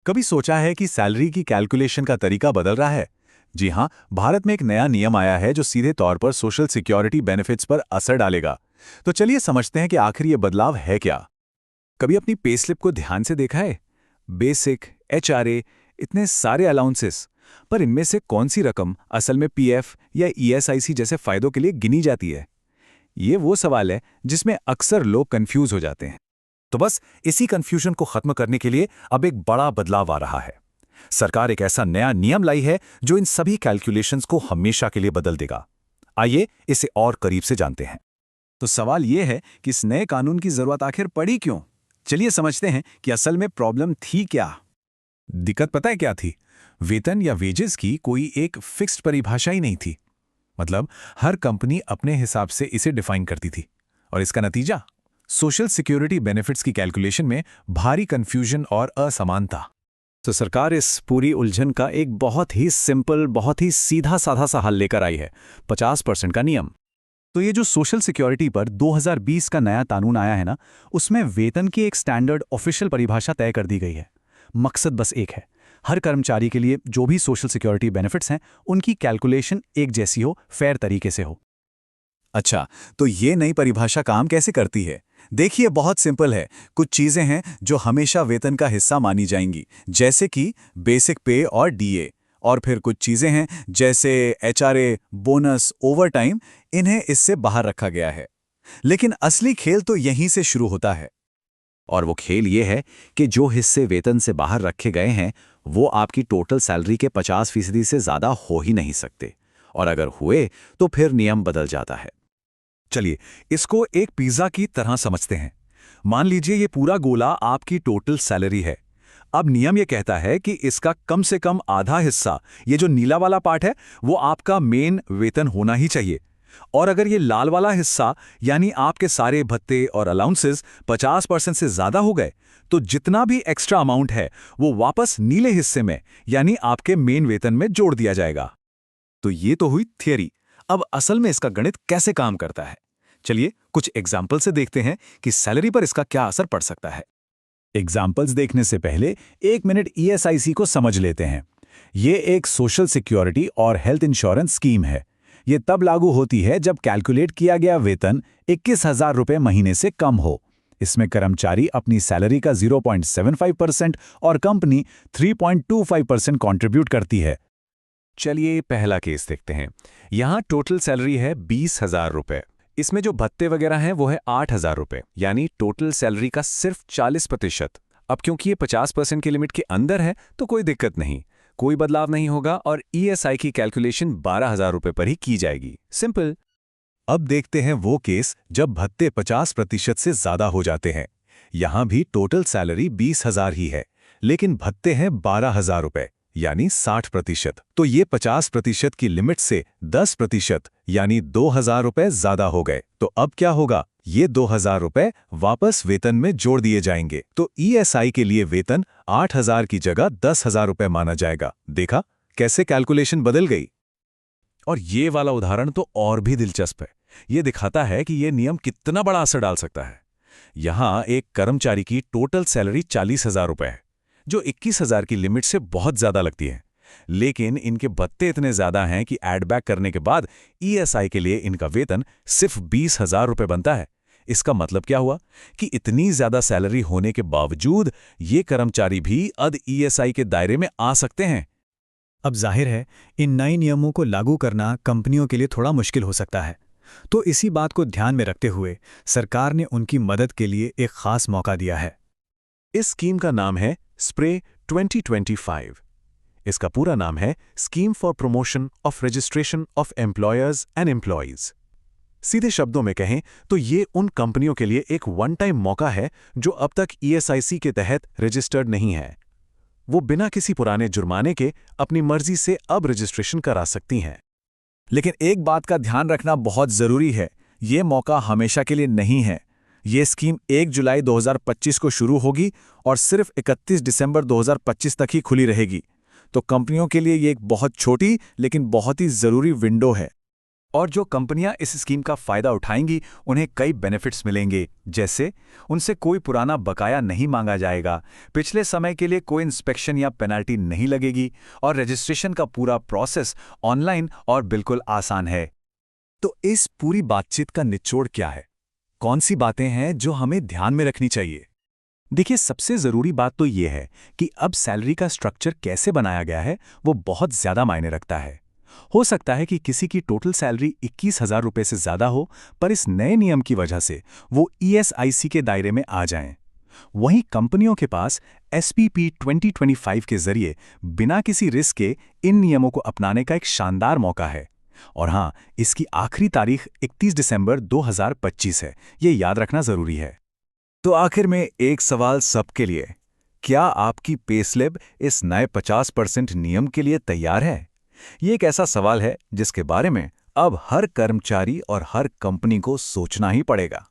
कभी सोचा है कि सैलरी की कैलकुलेशन का तरीका बदल रहा है? जी हाँ, भारत में एक नया नियम आया है जो सीधे तौर पर सोशल सिक्योरिटी बेनिफिट्स पर असर डालेगा। तो चलिए समझते हैं कि आखिर ये बदलाव है क्या। कभी अपनी पेस्लिप को ध्यान से देखा है? बेसिक, एचआरए, इतने सारे अलाउंसेस, पर इनमें से कौन सी रकम असल में पीएफ या ईएसआईसी जैसे फायदों के लिए गिनी जाती है? ये वो सवाल है जिसमें अक्सर लोग कंफ्यूज हो जाते हैं। तो बस इसी कंफ्यूजन को खत्म करने के लिए अब एक बड़ा बदलाव आ रहा है। सरकार एक ऐसा नया नियम लाई है जो इन सभी कैलकुलेशंस को हमेशा के लिए बदल देगा। आइए इसे और करीब से जानते हैं। तो सवाल यह है कि इस नए कानून की जरूरत आखिर पड़ी क्यों? चलिए समझते हैं कि असल में प्रॉब्लम थी क्या। दिक्कत पता है क्या थी? वेतन या वेजेस की कोई एक फिक्स्ड परिभाषा ही नहीं थी। मतलब हर कंपनी अपने हिसाब से इसे डिफाइन करती थी, और इसका नतीजा सोशल सिक्योरिटी बेनिफिट्स की कैलकुलेशन में भारी कंफ्यूजन और असमानता। तो सरकार इस पूरी उलझन का एक बहुत ही सिंपल, बहुत ही सीधा साधा सा हल लेकर आई है, 50% का नियम। तो ये जो सोशल सिक्योरिटी पर 2020 का नया कानून आया है ना, उसमें वेतन की एक स्टैंडर्ड ऑफिशियल परिभाषा तय कर दी गई है। मकसद बस एक है, हर कर्मचारी के लिए जो भी सोशल सिक्योरिटी बेनिफिट्स हैं उनकी कैलकुलेशन एक जैसी हो, फेयर तरीके से हो। अच्छा, तो ये नई परिभाषा काम कैसे करती है? देखिए, बहुत सिंपल है। कुछ चीजें हैं जो हमेशा वेतन का हिस्सा मानी जाएंगी, जैसे कि बेसिक पे और डीए। और फिर कुछ चीजें हैं जैसे एचआरए, बोनस, ओवरटाइम, इन्हें इससे बाहर रखा गया है। लेकिन असली खेल तो यहीं से शुरू होता है। और वो खेल ये है कि जो हिस्से वेतन से बाहर रखे गए हैं वो आपकी टोटल सैलरी के 50% से ज्यादा हो ही नहीं सकते। और अगर हुए तो फिर नियम बदल जाता है। चलिए इसको एक पिज्जा की तरह समझते हैं। मान लीजिए ये पूरा गोला आपकी टोटल सैलरी है। अब नियम ये कहता है कि इसका कम से कम आधा हिस्सा, ये जो नीला वाला पार्ट है, वो आपका मेन वेतन होना ही चाहिए। और अगर ये लाल वाला हिस्सा यानी आपके सारे भत्ते और अलाउंसेस 50% से ज्यादा हो गए, तो जितना भी एक्स्ट्रा अमाउंट है वो वापस नीले हिस्से में यानी आपके मेन वेतन में जोड़ दिया जाएगा। तो ये तो हुई थियरी। अब असल में इसका गणित कैसे काम करता है? चलिए कुछ एग्जाम्पल से देखते हैं कि सैलरी पर इसका क्या असर पड़ सकता है। एग्जाम्पल्स देखने से पहले 1 मिनट ईएसआईसी को समझ लेते हैं। ये एक सोशल सिक्योरिटी और हेल्थ इंश्योरेंस स्कीम है। ये तब लागू होती है जब कैलकुलेट किया गया वेतन 21,000 रुपये महीने से कम हो। इसमें कर्मचारी अपनी सैलरी का 0.75% और कंपनी 3.25% कंट्रीब्यूट करती है। चलिए पहला केस देखते हैं। यहाँ टोटल सैलरी है 20,000 रुपये। इसमें जो भत्ते वगैरह हैं वो है 8,000 रुपये, यानी टोटल सैलरी का सिर्फ 40%। अब क्योंकि ये 50% की लिमिट के अंदर है तो कोई दिक्कत नहीं, कोई बदलाव नहीं होगा और ईएसआई की कैलकुलेशन 12,000 रुपये पर ही की जाएगी। सिंपल। अब देखते हैं वो केस जब भत्ते 50% से ज्यादा हो जाते हैं। यहाँ भी टोटल सैलरी 20,000 ही है, लेकिन भत्ते हैं 12,000 रुपये यानी 60%। तो ये 50% की लिमिट से 10% यानी 2,000 रुपये ज्यादा हो गए। तो अब क्या होगा? ये 2,000 रुपये वापस वेतन में जोड़ दिए जाएंगे। तो ईएसआई के लिए वेतन 8,000 की जगह 10,000 रुपये माना जाएगा। देखा कैसे कैलकुलेशन बदल गई? और ये वाला उदाहरण तो और भी दिलचस्प है। ये दिखाता है कि ये नियम कितना बड़ा असर डाल सकता है। यहाँ एक कर्मचारी की टोटल सैलरी 40,000 रुपये है, जो 21,000 की लिमिट से बहुत ज्यादा लगती है। लेकिन इनके भत्ते इतने ज्यादा हैं कि एड बैक करने के बाद ईएसआई के लिए इनका वेतन सिर्फ 20,000 रुपये बनता है। इसका मतलब क्या हुआ कि इतनी ज्यादा सैलरी होने के बावजूद ये कर्मचारी भी अद ईएसआई के दायरे में आ सकते हैं। अब जाहिर है इन नए नियमों को लागू करना कंपनियों के लिए थोड़ा मुश्किल हो सकता है। तो इसी बात को ध्यान में रखते हुए सरकार ने उनकी मदद के लिए एक खास मौका दिया है। इस स्कीम का नाम है स्प्रे 2025। इसका पूरा नाम है scheme for promotion of registration of employers and employees. सीधे शब्दों में कहें तो ये उन कंपनियों के लिए एक वन टाइम मौका है जो अब तक ईएसआईसी के तहत रजिस्टर्ड नहीं है। वो बिना किसी पुराने जुर्माने के अपनी मर्जी से अब रजिस्ट्रेशन करा सकती हैं। लेकिन एक बात का ध्यान रखना बहुत जरूरी है, ये मौका हमेशा के लिए नहीं है। ये स्कीम 1 जुलाई 2025 को शुरू होगी और सिर्फ 31 दिसंबर 2025 तक ही खुली रहेगी। तो कंपनियों के लिए ये एक बहुत छोटी लेकिन बहुत ही जरूरी विंडो है। और जो कंपनियां इस स्कीम का फायदा उठाएंगी उन्हें कई बेनिफिट्स मिलेंगे, जैसे उनसे कोई पुराना बकाया नहीं मांगा जाएगा, पिछले समय के लिए कोई इंस्पेक्शन या पेनल्टी नहीं लगेगी और रजिस्ट्रेशन का पूरा प्रोसेस ऑनलाइन और बिल्कुल आसान है। तो इस पूरी बातचीत का निचोड़ क्या है? कौन सी बातें हैं जो हमें ध्यान में रखनी चाहिए? देखिए, सबसे ज़रूरी बात तो ये है कि अब सैलरी का स्ट्रक्चर कैसे बनाया गया है वो बहुत ज़्यादा मायने रखता है। हो सकता है कि किसी की टोटल सैलरी 21,000 रुपये से ज़्यादा हो, पर इस नए नियम की वजह से वो ईएसआईसी के दायरे में आ जाएं। वहीं कंपनियों के पास एसपीपी 2025 के जरिए बिना किसी रिस्क के इन नियमों को अपनाने का एक शानदार मौका है। और हाँ, इसकी आखिरी तारीख 31 दिसंबर 2025 है, ये याद रखना ज़रूरी है। तो आखिर में एक सवाल सबके लिए, क्या आपकी पेस्लिप इस नए 50% नियम के लिए तैयार है? ये एक ऐसा सवाल है जिसके बारे में अब हर कर्मचारी और हर कंपनी को सोचना ही पड़ेगा।